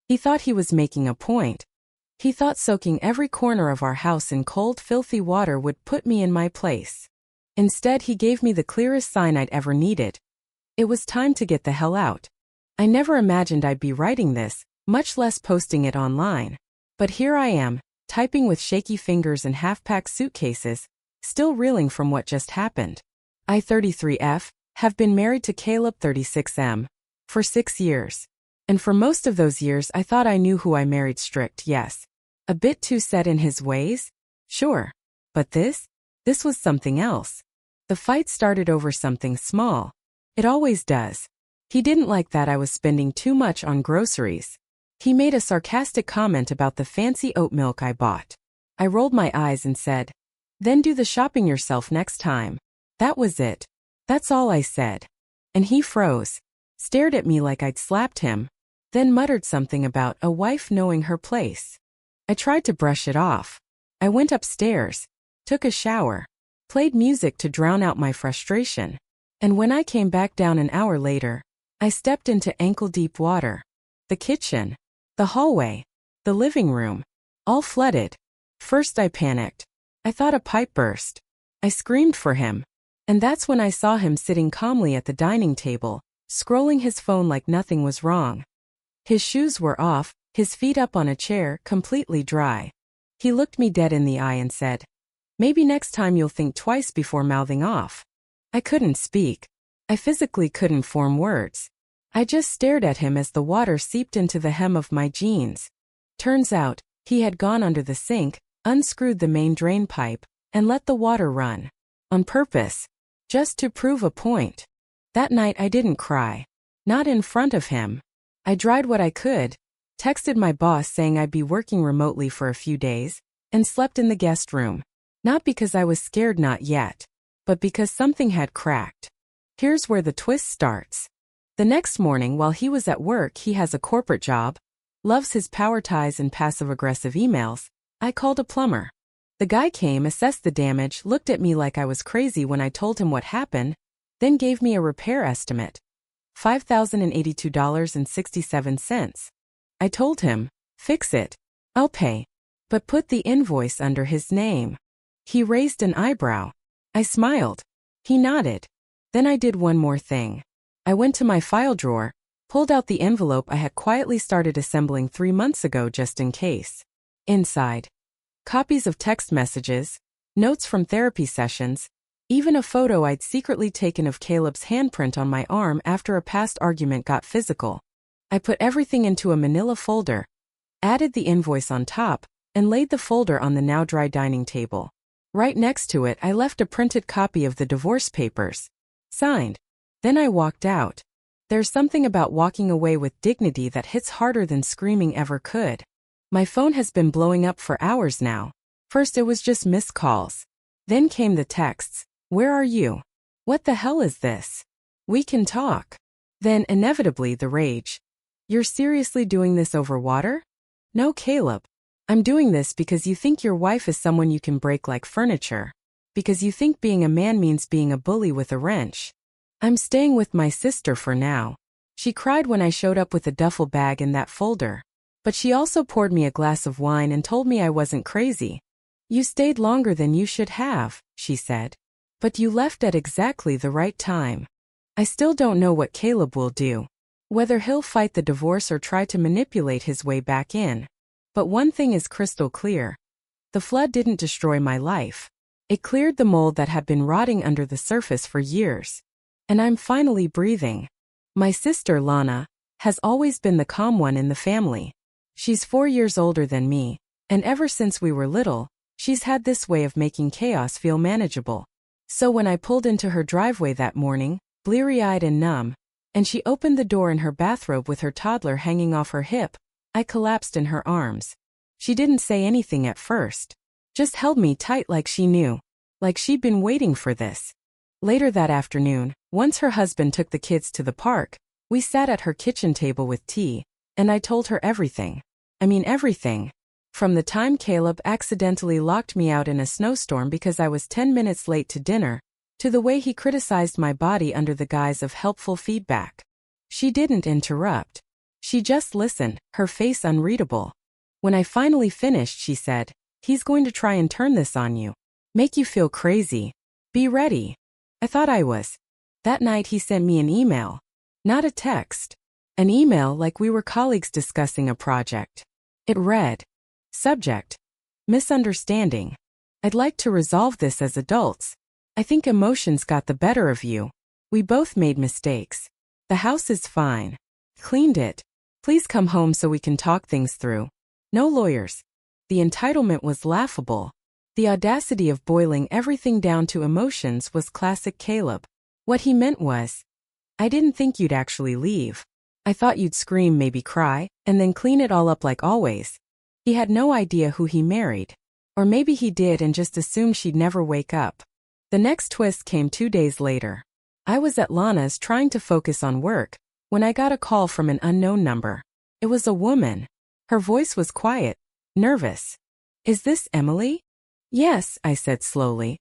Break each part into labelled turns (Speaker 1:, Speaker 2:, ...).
Speaker 1: He thought he was making a point. He thought soaking every corner of our house in cold, filthy water would put me in my place. Instead, he gave me the clearest sign I'd ever needed. It was time to get the hell out. I never imagined I'd be writing this, much less posting it online. But here I am, typing with shaky fingers and half-packed suitcases, still reeling from what just happened. I, 33F, have been married to Caleb, 36M, for 6 years. And for most of those years I thought I knew who I married. Strict, yes. A bit too set in his ways? Sure. But this was something else. The fight started over something small. It always does. He didn't like that I was spending too much on groceries. He made a sarcastic comment about the fancy oat milk I bought. I rolled my eyes and said, "Then do the shopping yourself next time." That was it. That's all I said. And he froze, stared at me like I'd slapped him, then muttered something about a wife knowing her place. I tried to brush it off. I went upstairs, took a shower, played music to drown out my frustration. And when I came back down an hour later, I stepped into ankle-deep water. The kitchen, the hallway, the living room, all flooded. First I panicked. I thought a pipe burst. I screamed for him. And that's when I saw him sitting calmly at the dining table, scrolling his phone like nothing was wrong. His shoes were off, his feet up on a chair, completely dry. He looked me dead in the eye and said, "Maybe next time you'll think twice before mouthing off." I couldn't speak. I physically couldn't form words. I just stared at him as the water seeped into the hem of my jeans. Turns out, he had gone under the sink, unscrewed the main drain pipe, and let the water run. On purpose. Just to prove a point. That night I didn't cry. Not in front of him. I dried what I could, texted my boss saying I'd be working remotely for a few days, and slept in the guest room. Not because I was scared, not yet, but because something had cracked. Here's where the twist starts. The next morning while he was at work, he has a corporate job, loves his power ties and passive-aggressive emails. I called a plumber. The guy came, assessed the damage, looked at me like I was crazy when I told him what happened, then gave me a repair estimate. $5,082.67. I told him, "Fix it. I'll pay." But put the invoice under his name. He raised an eyebrow. I smiled. He nodded. Then I did one more thing. I went to my file drawer, pulled out the envelope I had quietly started assembling 3 months ago just in case. Inside, copies of text messages, notes from therapy sessions, even a photo I'd secretly taken of Caleb's handprint on my arm after a past argument got physical. I put everything into a manila folder, added the invoice on top, and laid the folder on the now dry dining table. Right next to it I left a printed copy of the divorce papers. Signed. Then I walked out. There's something about walking away with dignity that hits harder than screaming ever could. My phone has been blowing up for hours now. First it was just missed calls. Then came the texts. "Where are you? What the hell is this? We can talk." Then inevitably the rage. "You're seriously doing this over water?" "No, Caleb. I'm doing this because you think your wife is someone you can break like furniture. Because you think being a man means being a bully with a wrench. I'm staying with my sister for now." She cried when I showed up with a duffel bag in that folder. But she also poured me a glass of wine and told me I wasn't crazy. "You stayed longer than you should have," she said. "But you left at exactly the right time." I still don't know what Caleb will do. Whether he'll fight the divorce or try to manipulate his way back in. But one thing is crystal clear. The flood didn't destroy my life. It cleared the mold that had been rotting under the surface for years. And I'm finally breathing. My sister, Lana, has always been the calm one in the family. She's 4 years older than me, and ever since we were little, she's had this way of making chaos feel manageable. So when I pulled into her driveway that morning, bleary-eyed and numb, and she opened the door in her bathrobe with her toddler hanging off her hip, I collapsed in her arms. She didn't say anything at first, just held me tight like she knew, like she'd been waiting for this. Later that afternoon, once her husband took the kids to the park, we sat at her kitchen table with tea, and I told her everything. I mean everything. From the time Caleb accidentally locked me out in a snowstorm because I was 10 minutes late to dinner, to the way he criticized my body under the guise of helpful feedback. She didn't interrupt. She just listened, her face unreadable. When I finally finished, she said, "He's going to try and turn this on you. Make you feel crazy. Be ready." I thought I was. That night he sent me an email. Not a text. An email like we were colleagues discussing a project. It read, "Subject: misunderstanding. I'd like to resolve this as adults. I think emotions got the better of you. We both made mistakes. The house is fine. Cleaned it. Please come home so we can talk things through. No lawyers." The entitlement was laughable. The audacity of boiling everything down to emotions was classic Caleb. What he meant was, "I didn't think you'd actually leave. I thought you'd scream, maybe cry, and then clean it all up like always." He had no idea who he married. Or maybe he did and just assumed she'd never wake up. The next twist came 2 days later. I was at Lana's trying to focus on work when I got a call from an unknown number. It was a woman. Her voice was quiet, nervous. "Is this Emily?" "Yes," I said slowly.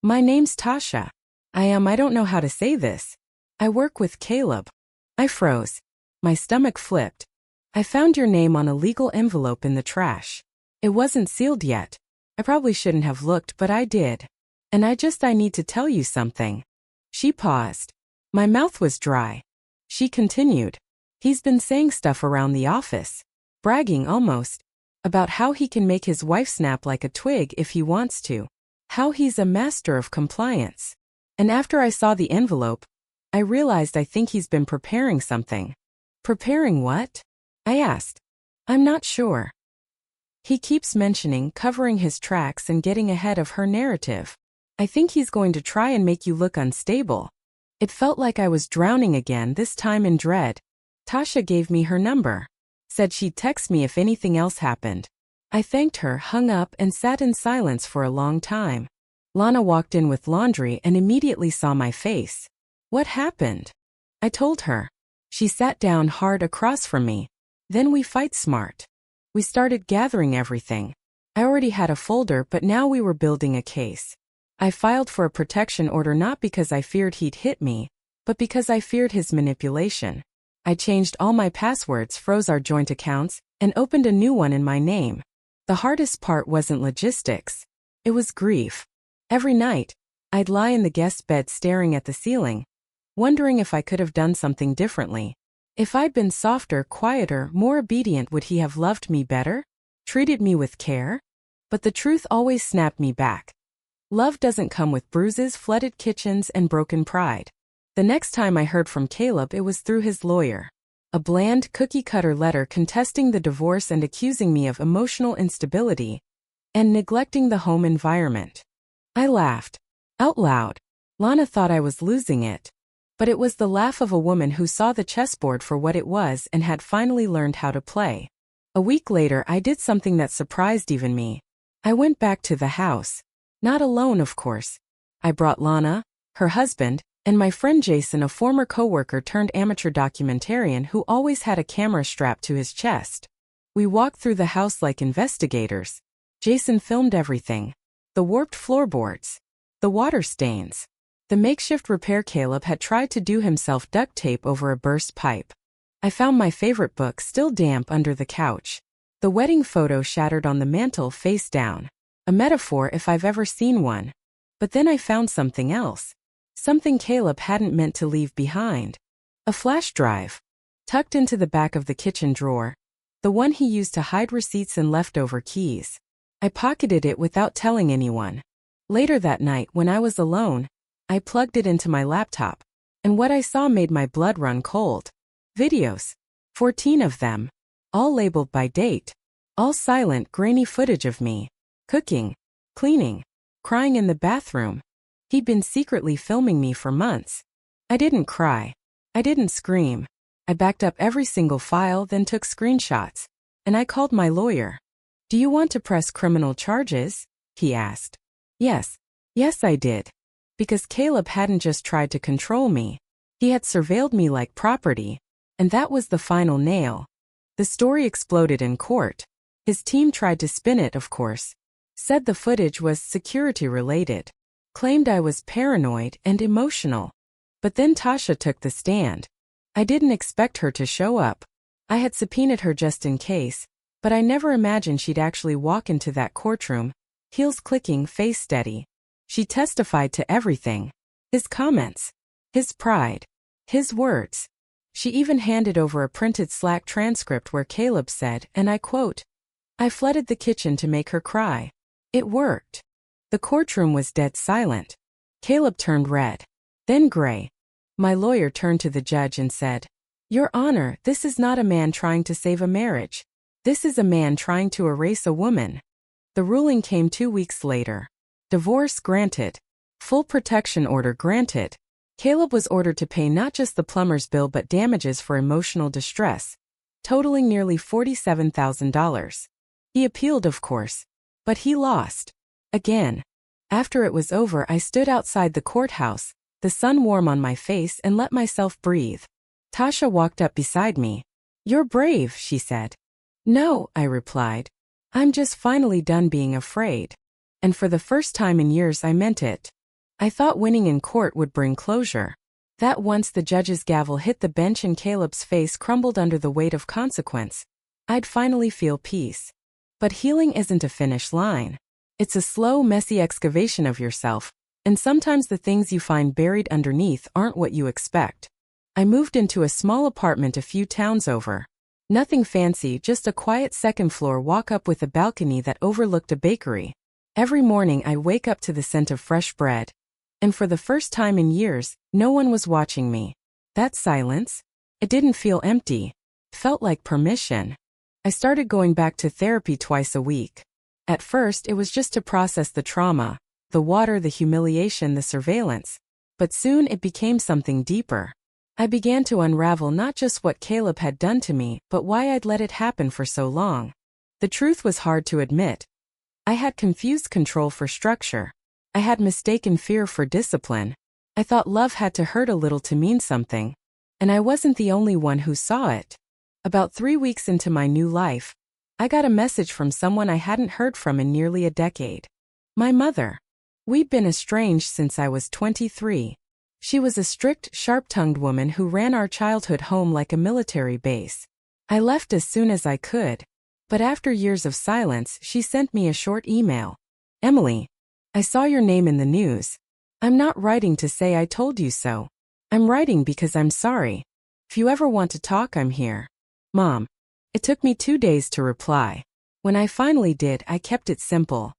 Speaker 1: "My name's Tasha. I don't know how to say this. I work with Caleb." I froze. My stomach flipped. "I found your name on a legal envelope in the trash. It wasn't sealed yet. I probably shouldn't have looked, but I did. And I need to tell you something." She paused. My mouth was dry. She continued, "He's been saying stuff around the office, bragging almost, about how he can make his wife snap like a twig if he wants to, how he's a master of compliance. And after I saw the envelope, I realized I think he's been preparing something." "Preparing what?" I asked. "I'm not sure. He keeps mentioning covering his tracks and getting ahead of her narrative. I think he's going to try and make you look unstable." It felt like I was drowning again, this time in dread. Tasha gave me her number. Said she'd text me if anything else happened. I thanked her, hung up, and sat in silence for a long time. Lana walked in with laundry and immediately saw my face. "What happened?" I told her. She sat down hard across from me. "Then we fight smart. We started gathering everything. I already had a folder, but now we were building a case. I filed for a protection order not because I feared he'd hit me, but because I feared his manipulation. I changed all my passwords, froze our joint accounts, and opened a new one in my name. The hardest part wasn't logistics. It was grief. Every night, I'd lie in the guest bed staring at the ceiling, wondering if I could have done something differently. If I'd been softer, quieter, more obedient, would he have loved me better? Treated me with care? But the truth always snapped me back. Love doesn't come with bruises, flooded kitchens, and broken pride. The next time I heard from Caleb, it was through his lawyer. A bland, cookie-cutter letter contesting the divorce and accusing me of emotional instability and neglecting the home environment. I laughed. Out loud. Lana thought I was losing it. But it was the laugh of a woman who saw the chessboard for what it was and had finally learned how to play. A week later, I did something that surprised even me. I went back to the house. Not alone, of course. I brought Lana, her husband, and my friend Jason, a former coworker turned amateur documentarian who always had a camera strapped to his chest. We walked through the house like investigators. Jason filmed everything. The warped floorboards. The water stains. The makeshift repair Caleb had tried to do himself, duct tape over a burst pipe. I found my favorite book still damp under the couch. The wedding photo shattered on the mantel face down. A metaphor if I've ever seen one. But then I found something else. Something Caleb hadn't meant to leave behind. A flash drive. Tucked into the back of the kitchen drawer. The one he used to hide receipts and leftover keys. I pocketed it without telling anyone. Later that night, when I was alone, I plugged it into my laptop. And what I saw made my blood run cold. Videos. 14 of them. All labeled by date. All silent, grainy footage of me. Cooking, cleaning, crying in the bathroom. He'd been secretly filming me for months. I didn't cry. I didn't scream. I backed up every single file, then took screenshots. And I called my lawyer. "Do you want to press criminal charges?" he asked. Yes, I did. Because Caleb hadn't just tried to control me. He had surveilled me like property. And that was the final nail. The story exploded in court. His team tried to spin it, of course. Said the footage was security-related. Claimed I was paranoid and emotional. But then Tasha took the stand. I didn't expect her to show up. I had subpoenaed her just in case, but I never imagined she'd actually walk into that courtroom, heels clicking, face steady. She testified to everything. His comments. His pride. His words. She even handed over a printed Slack transcript where Caleb said, and I quote, "I flooded the kitchen to make her cry." It worked. The courtroom was dead silent. Caleb turned red. Then gray. My lawyer turned to the judge and said, "Your Honor, this is not a man trying to save a marriage. This is a man trying to erase a woman." The ruling came 2 weeks later. Divorce granted. Full protection order granted. Caleb was ordered to pay not just the plumber's bill but damages for emotional distress, totaling nearly $47,000. He appealed, of course, but he lost. Again. After it was over, I stood outside the courthouse, the sun warm on my face, and let myself breathe. Tasha walked up beside me. "You're brave," she said. "No," I replied. "I'm just finally done being afraid." And for the first time in years I meant it. I thought winning in court would bring closure. That once the judge's gavel hit the bench and Caleb's face crumbled under the weight of consequence, I'd finally feel peace. But healing isn't a finish line. It's a slow, messy excavation of yourself, and sometimes the things you find buried underneath aren't what you expect. I moved into a small apartment a few towns over. Nothing fancy, just a quiet second-floor walk-up with a balcony that overlooked a bakery. Every morning I wake up to the scent of fresh bread. And for the first time in years, no one was watching me. That silence? It didn't feel empty. It felt like permission. I started going back to therapy twice a week. At first, it was just to process the trauma, the water, the humiliation, the surveillance. But soon it became something deeper. I began to unravel not just what Caleb had done to me, but why I'd let it happen for so long. The truth was hard to admit. I had confused control for structure. I had mistaken fear for discipline. I thought love had to hurt a little to mean something. And I wasn't the only one who saw it. About 3 weeks into my new life, I got a message from someone I hadn't heard from in nearly a decade. My mother. We'd been estranged since I was 23. She was a strict, sharp-tongued woman who ran our childhood home like a military base. I left as soon as I could. But after years of silence, she sent me a short email. "Emily, I saw your name in the news. I'm not writing to say I told you so. I'm writing because I'm sorry. If you ever want to talk, I'm here. Mom." It took me 2 days to reply. When I finally did, I kept it simple.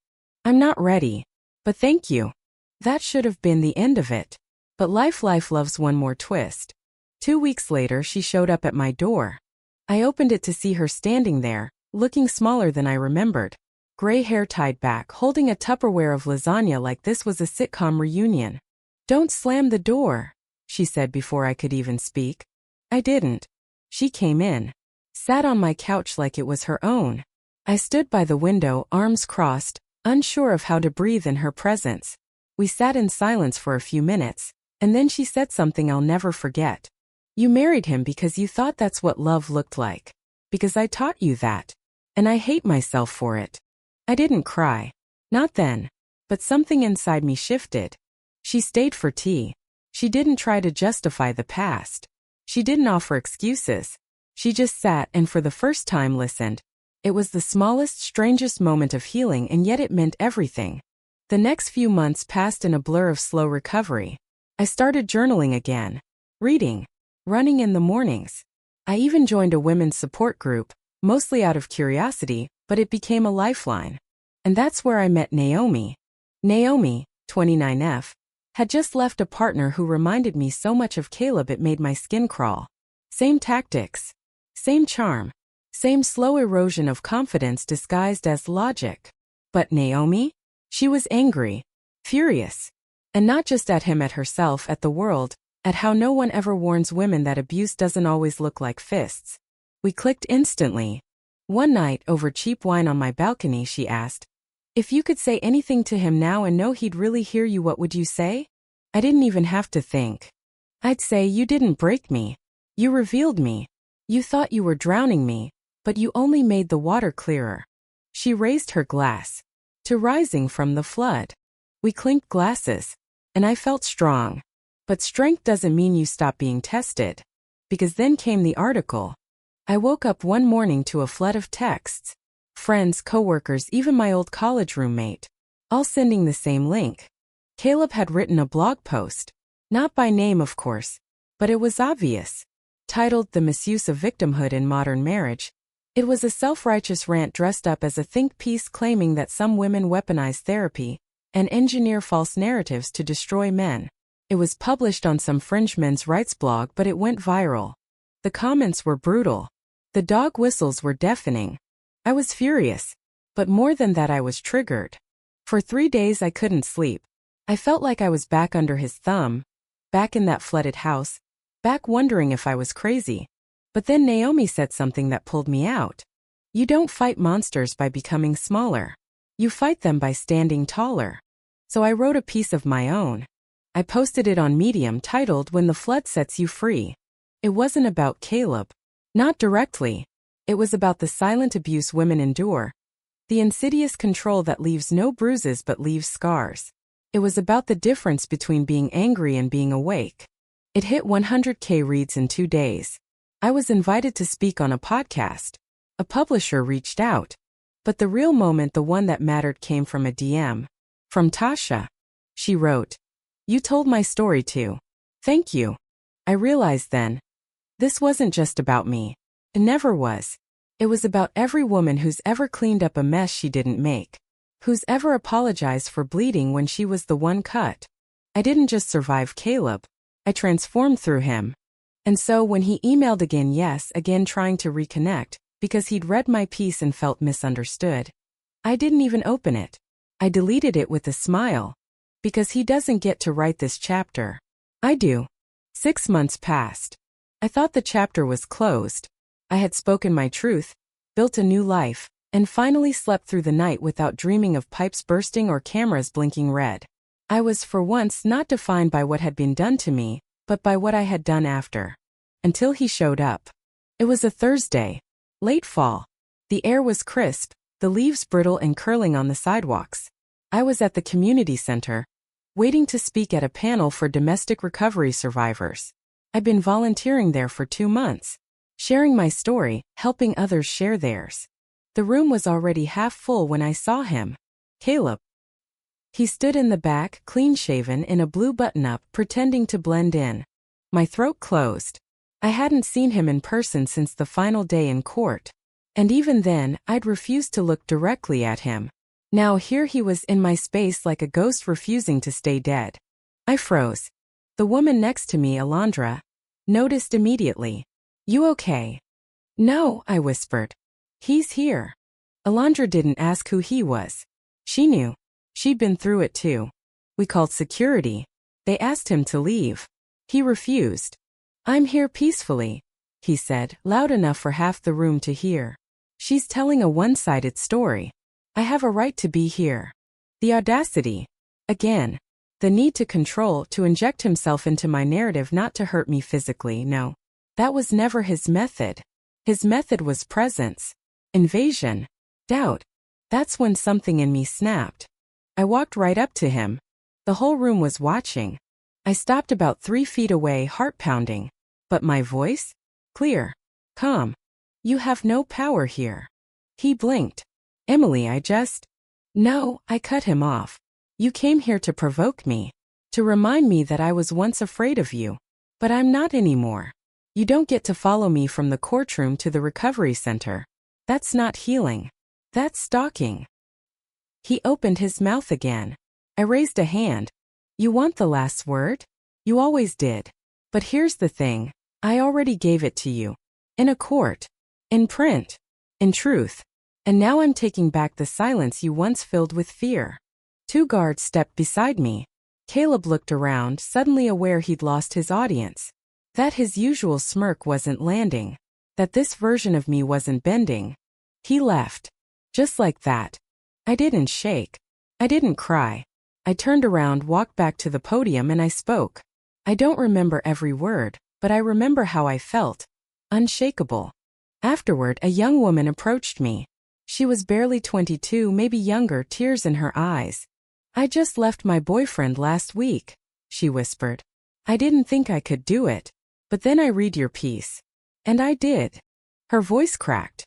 Speaker 1: "I'm not ready. But thank you." That should have been the end of it. But life loves one more twist. 2 weeks later, she showed up at my door. I opened it to see her standing there, looking smaller than I remembered. Gray hair tied back, holding a Tupperware of lasagna like this was a sitcom reunion. "Don't slam the door," she said before I could even speak. I didn't. She came in, sat on my couch like it was her own. I stood by the window, arms crossed, unsure of how to breathe in her presence. We sat in silence for a few minutes, and then she said something I'll never forget. "You married him because you thought that's what love looked like. Because I taught you that. And I hate myself for it." I didn't cry. Not then. But something inside me shifted. She stayed for tea. She didn't try to justify the past. She didn't offer excuses. She just sat and for the first time listened. It was the smallest, strangest moment of healing, and yet it meant everything. The next few months passed in a blur of slow recovery. I started journaling again. Reading. Running in the mornings. I even joined a women's support group, mostly out of curiosity, but it became a lifeline. And that's where I met Naomi. Naomi, 29F, had just left a partner who reminded me so much of Caleb it made my skin crawl. Same tactics. Same charm. Same slow erosion of confidence disguised as logic. But Naomi? She was angry. Furious. And not just at him, at herself, at the world, at how no one ever warns women that abuse doesn't always look like fists. We clicked instantly. One night, over cheap wine on my balcony, she asked, "If you could say anything to him now and know he'd really hear you, what would you say?" I didn't even have to think. I'd say, "You didn't break me. You revealed me. You thought you were drowning me, but you only made the water clearer." She raised her glass. "To rising from the flood." We clinked glasses. And I felt strong. But strength doesn't mean you stop being tested. Because then came the article. I woke up one morning to a flood of texts. Friends, coworkers, even my old college roommate. All sending the same link. Caleb had written a blog post. Not by name, of course. But it was obvious. Titled The Misuse of Victimhood in Modern Marriage. It was a self-righteous rant dressed up as a think piece claiming that some women weaponize therapy and engineer false narratives to destroy men. It was published on some fringe men's rights blog, but it went viral. The comments were brutal. The dog whistles were deafening. I was furious. But more than that, I was triggered. For 3 days I couldn't sleep. I felt like I was back under his thumb, back in that flooded house, back wondering if I was crazy. But then Naomi said something that pulled me out. You don't fight monsters by becoming smaller. You fight them by standing taller. So I wrote a piece of my own. I posted it on Medium titled When the Flood Sets You Free. It wasn't about Caleb. Not directly. It was about the silent abuse women endure. The insidious control that leaves no bruises but leaves scars. It was about the difference between being angry and being awake. It hit 100K reads in 2 days. I was invited to speak on a podcast. A publisher reached out. But the real moment, the one that mattered, came from a DM. From Tasha. She wrote, "You told my story too. Thank you." I realized then. This wasn't just about me. It never was. It was about every woman who's ever cleaned up a mess she didn't make. Who's ever apologized for bleeding when she was the one cut. I didn't just survive Caleb. I transformed through him. And so when he emailed again trying to reconnect, because he'd read my piece and felt misunderstood, I didn't even open it. I deleted it with a smile. Because he doesn't get to write this chapter. I do. 6 months passed. I thought the chapter was closed. I had spoken my truth, built a new life, and finally slept through the night without dreaming of pipes bursting or cameras blinking red. I was for once not defined by what had been done to me, but by what I had done after. Until he showed up. It was a Thursday. Late fall. The air was crisp, the leaves brittle and curling on the sidewalks. I was at the community center, waiting to speak at a panel for domestic recovery survivors. I'd been volunteering there for 2 months, sharing my story, helping others share theirs. The room was already half full when I saw him. Caleb. He stood in the back, clean-shaven, in a blue button-up, pretending to blend in. My throat closed. I hadn't seen him in person since the final day in court. And even then, I'd refused to look directly at him. Now here he was in my space like a ghost refusing to stay dead. I froze. The woman next to me, Alondra, noticed immediately. "You okay?" "No," I whispered. "He's here." Alondra didn't ask who he was. She knew. She'd been through it too. We called security. They asked him to leave. He refused. "I'm here peacefully," he said, loud enough for half the room to hear. "She's telling a one-sided story. I have a right to be here." The audacity. Again. The need to control, to inject himself into my narrative, not to hurt me physically, no. That was never his method. His method was presence. Invasion. Doubt. That's when something in me snapped. I walked right up to him. The whole room was watching. I stopped about 3 feet away, heart pounding. But my voice? Clear. Calm. "You have no power here." He blinked. "Emily, No," I cut him off. "You came here to provoke me. To remind me that I was once afraid of you. But I'm not anymore. You don't get to follow me from the courtroom to the recovery center. That's not healing. That's stalking." He opened his mouth again. I raised a hand. "You want the last word? You always did. But here's the thing. I already gave it to you. In a court. In print. In truth. And now I'm taking back the silence you once filled with fear." 2 guards stepped beside me. Caleb looked around, suddenly aware he'd lost his audience. That his usual smirk wasn't landing. That this version of me wasn't bending. He left. Just like that. I didn't shake. I didn't cry. I turned around, walked back to the podium, and I spoke. I don't remember every word, but I remember how I felt. Unshakable. Afterward, a young woman approached me. She was barely 22, maybe younger, tears in her eyes. "I just left my boyfriend last week," she whispered. "I didn't think I could do it. But then I read your piece. And I did." Her voice cracked.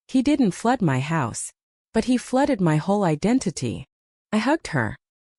Speaker 1: He didn't flood my house, but he flooded my whole identity. I hugged her.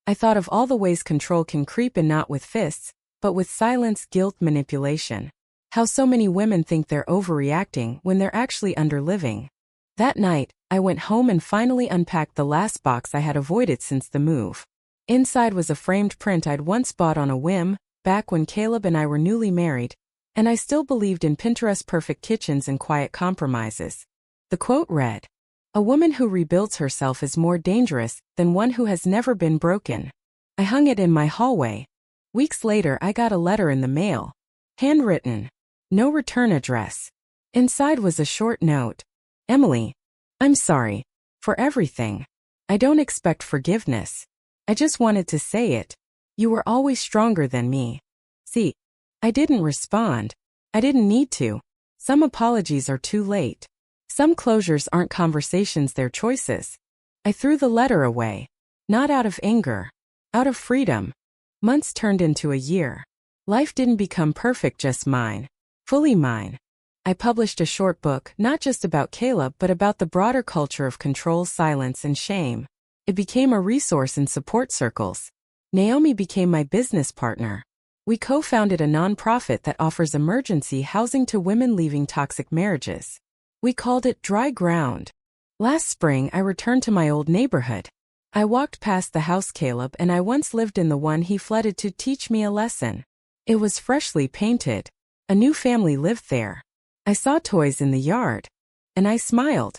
Speaker 1: I thought of all the ways control can creep in, not with fists, but with silence, guilt, manipulation. How so many women think they're overreacting when they're actually underliving. That night, I went home and finally unpacked the last box I had avoided since the move. Inside was a framed print I'd once bought on a whim, back when Caleb and I were newly married, and I still believed in Pinterest perfect kitchens and quiet compromises. The quote read, "A woman who rebuilds herself is more dangerous than one who has never been broken." I hung it in my hallway. Weeks later, I got a letter in the mail. Handwritten. No return address. Inside was a short note. "Emily, I'm sorry for everything. I don't expect forgiveness. I just wanted to say it. You were always stronger than me." See, I didn't respond. I didn't need to. Some apologies are too late. Some closures aren't conversations, they're choices. I threw the letter away. Not out of anger. Out of freedom. Months turned into a year. Life didn't become perfect, just mine. Fully mine. I published a short book, not just about Caleb but about the broader culture of control, silence, and shame. It became a resource in support circles. Naomi became my business partner. We co-founded a nonprofit that offers emergency housing to women leaving toxic marriages. We called it Dry Ground. Last spring, I returned to my old neighborhood. I walked past the house Caleb and I once lived in, the one he flooded to teach me a lesson. It was freshly painted. A new family lived there. I saw toys in the yard. And I smiled.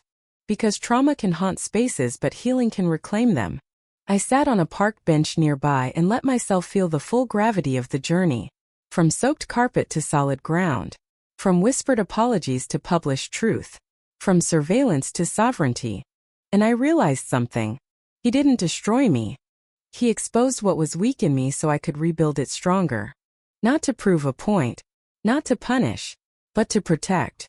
Speaker 1: Because trauma can haunt spaces but healing can reclaim them. I sat on a park bench nearby and let myself feel the full gravity of the journey. From soaked carpet to solid ground. From whispered apologies to published truth. From surveillance to sovereignty. And I realized something. He didn't destroy me. He exposed what was weak in me so I could rebuild it stronger. Not to prove a point. Not to punish. But to protect.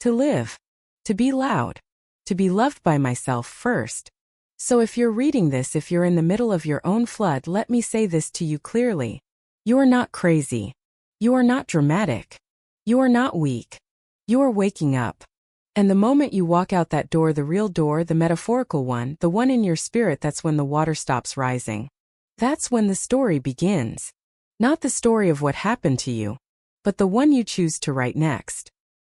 Speaker 1: To live. To be loud. To be loved by myself first. So if you're reading this, if you're in the middle of your own flood, let me say this to you clearly. You are not crazy. You are not dramatic. You are not weak. You are waking up. And the moment you walk out that door, the real door, the metaphorical one, the one in your spirit, that's when the water stops rising. That's when the story begins. Not the story of what happened to you, but the one you choose to write next.